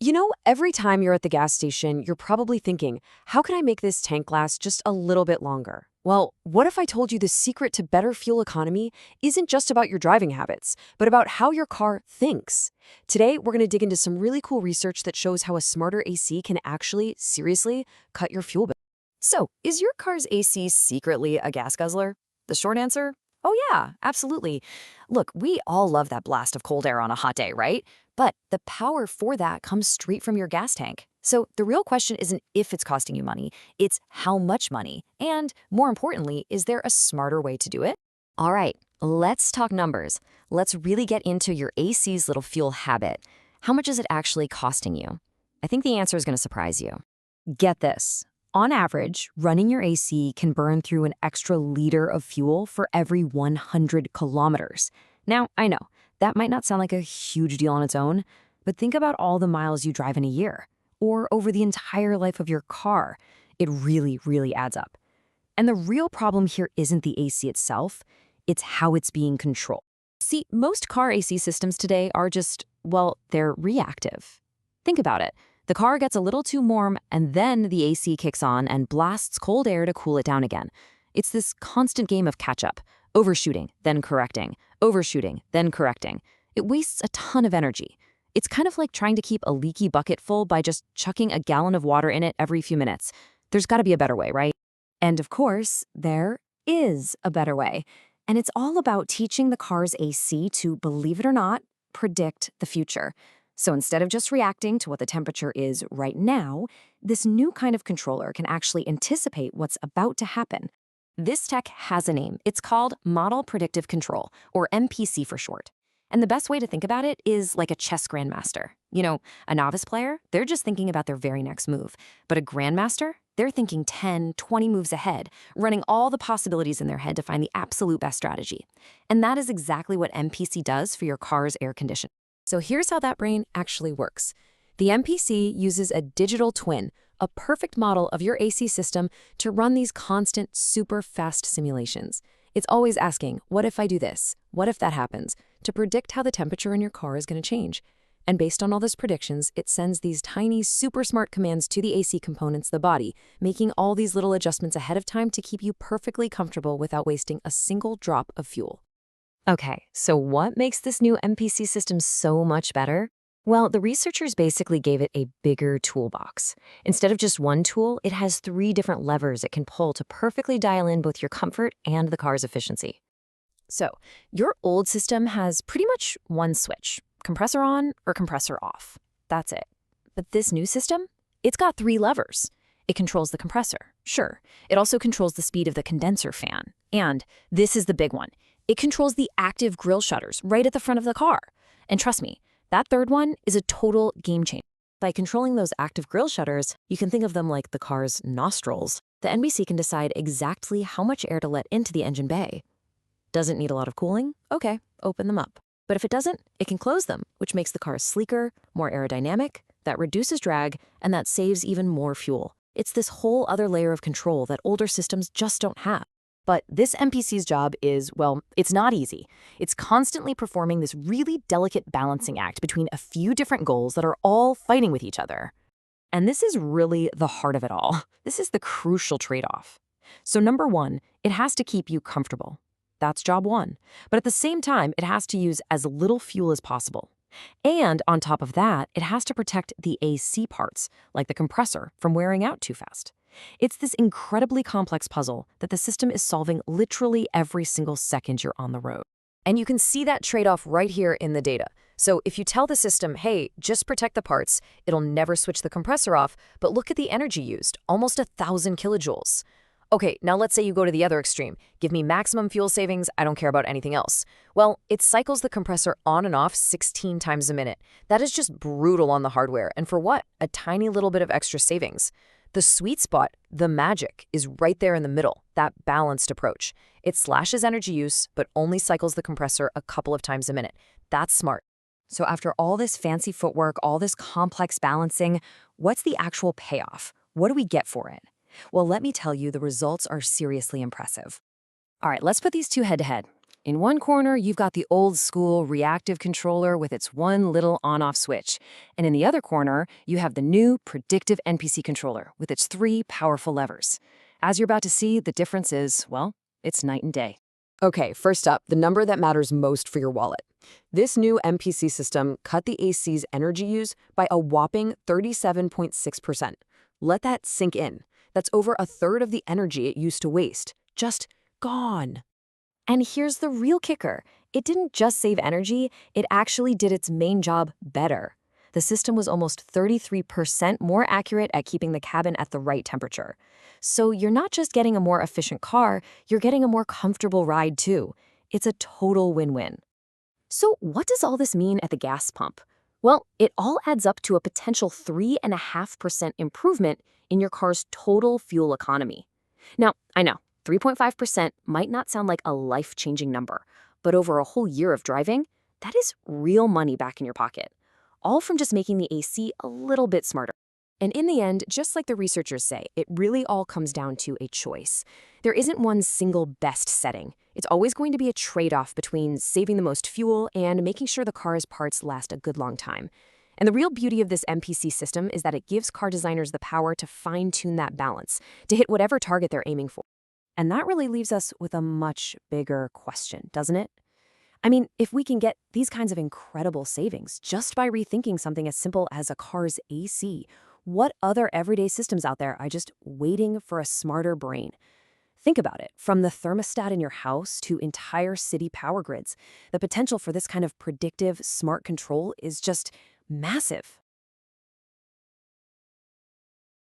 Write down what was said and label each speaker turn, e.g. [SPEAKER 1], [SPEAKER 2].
[SPEAKER 1] You know, every time you're at the gas station, you're probably thinking, how can I make this tank last just a little bit longer? Well, what if I told you the secret to better fuel economy isn't just about your driving habits, but about how your car thinks? Today, we're going to dig into some really cool research that shows how a smarter AC can actually, seriously, cut your fuel bill. So, is your car's AC secretly a gas guzzler? The short answer? Oh yeah, absolutely. Look, we all love that blast of cold air on a hot day, right? But the power for that comes straight from your gas tank. So the real question isn't if it's costing you money, it's how much money. And more importantly, is there a smarter way to do it? All right, let's talk numbers. Let's really get into your AC's little fuel habit. How much is it actually costing you? I think the answer is going to surprise you. Get this. On average, running your AC can burn through an extra liter of fuel for every 100 kilometers. Now, I know, that might not sound like a huge deal on its own, but think about all the miles you drive in a year, or over the entire life of your car. It really, really adds up. And the real problem here isn't the AC itself, it's how it's being controlled. See, most car AC systems today are just, well, they're reactive. Think about it. The car gets a little too warm, and then the AC kicks on and blasts cold air to cool it down again. It's this constant game of catch-up, overshooting, then correcting, overshooting, then correcting. It wastes a ton of energy. It's kind of like trying to keep a leaky bucket full by just chucking a gallon of water in it every few minutes. There's got to be a better way, right? And of course, there is a better way. And it's all about teaching the car's AC to, believe it or not, predict the future. So instead of just reacting to what the temperature is right now, this new kind of controller can actually anticipate what's about to happen. This tech has a name. It's called Model Predictive Control, or MPC for short. And the best way to think about it is like a chess grandmaster. You know, a novice player, they're just thinking about their very next move. But a grandmaster, they're thinking 10, 20 moves ahead, running all the possibilities in their head to find the absolute best strategy. And that is exactly what MPC does for your car's air conditioning. So here's how that brain actually works. The MPC uses a digital twin, a perfect model of your AC system, to run these constant, super fast simulations. It's always asking, what if I do this? What if that happens? To predict how the temperature in your car is going to change. And based on all those predictions, it sends these tiny, super smart commands to the AC components, the body, making all these little adjustments ahead of time to keep you perfectly comfortable without wasting a single drop of fuel. Okay, so what makes this new MPC system so much better? Well, the researchers basically gave it a bigger toolbox. Instead of just one tool, it has 3 different levers it can pull to perfectly dial in both your comfort and the car's efficiency. So, your old system has pretty much one switch, compressor on or compressor off. That's it. But this new system, it's got 3 levers. It controls the compressor, sure. It also controls the speed of the condenser fan. And this is the big one. It controls the active grille shutters right at the front of the car. And trust me, that third one is a total game changer. By controlling those active grille shutters, you can think of them like the car's nostrils. The NBC can decide exactly how much air to let into the engine bay. Doesn't need a lot of cooling? Okay, open them up. But if it doesn't, it can close them, which makes the car sleeker, more aerodynamic, that reduces drag, and that saves even more fuel. It's this whole other layer of control that older systems just don't have. But this MPC's job is, well, it's not easy. It's constantly performing this really delicate balancing act between a few different goals that are all fighting with each other. And this is really the heart of it all. This is the crucial trade-off. So number 1, it has to keep you comfortable. That's job 1. But at the same time, it has to use as little fuel as possible. And on top of that, it has to protect the AC parts, like the compressor, from wearing out too fast. It's this incredibly complex puzzle that the system is solving literally every single second you're on the road. And you can see that trade-off right here in the data. So if you tell the system, hey, just protect the parts, it'll never switch the compressor off, but look at the energy used, almost 1,000 kilojoules. Okay, now let's say you go to the other extreme. Give me maximum fuel savings, I don't care about anything else. Well, it cycles the compressor on and off 16 times a minute. That is just brutal on the hardware, and for what? A tiny little bit of extra savings. The sweet spot, the magic, is right there in the middle, that balanced approach. It slashes energy use, but only cycles the compressor a couple of times a minute. That's smart. So after all this fancy footwork, all this complex balancing, what's the actual payoff? What do we get for it? Well, let me tell you, the results are seriously impressive. All right, let's put these two head to head. In one corner, you've got the old-school reactive controller with its one little on-off switch. And in the other corner, you have the new predictive MPC controller with its 3 powerful levers. As you're about to see, the difference is, well, it's night and day. Okay, first up, the number that matters most for your wallet. This new MPC system cut the AC's energy use by a whopping 37.6%. Let that sink in. That's over a third of the energy it used to waste. Just gone. And here's the real kicker. It didn't just save energy, it actually did its main job better. The system was almost 33% more accurate at keeping the cabin at the right temperature. So you're not just getting a more efficient car, you're getting a more comfortable ride too. It's a total win-win. So what does all this mean at the gas pump? Well, it all adds up to a potential 3.5% improvement in your car's total fuel economy. Now, I know, 3.5% might not sound like a life-changing number, but over a whole year of driving, that is real money back in your pocket, all from just making the AC a little bit smarter. And in the end, just like the researchers say, it really all comes down to a choice. There isn't one single best setting. It's always going to be a trade-off between saving the most fuel and making sure the car's parts last a good long time. And the real beauty of this MPC system is that it gives car designers the power to fine-tune that balance, to hit whatever target they're aiming for. And that really leaves us with a much bigger question, doesn't it? I mean, if we can get these kinds of incredible savings just by rethinking something as simple as a car's AC, what other everyday systems out there are just waiting for a smarter brain? Think about it. From the thermostat in your house to entire city power grids, the potential for this kind of predictive, smart control is just massive.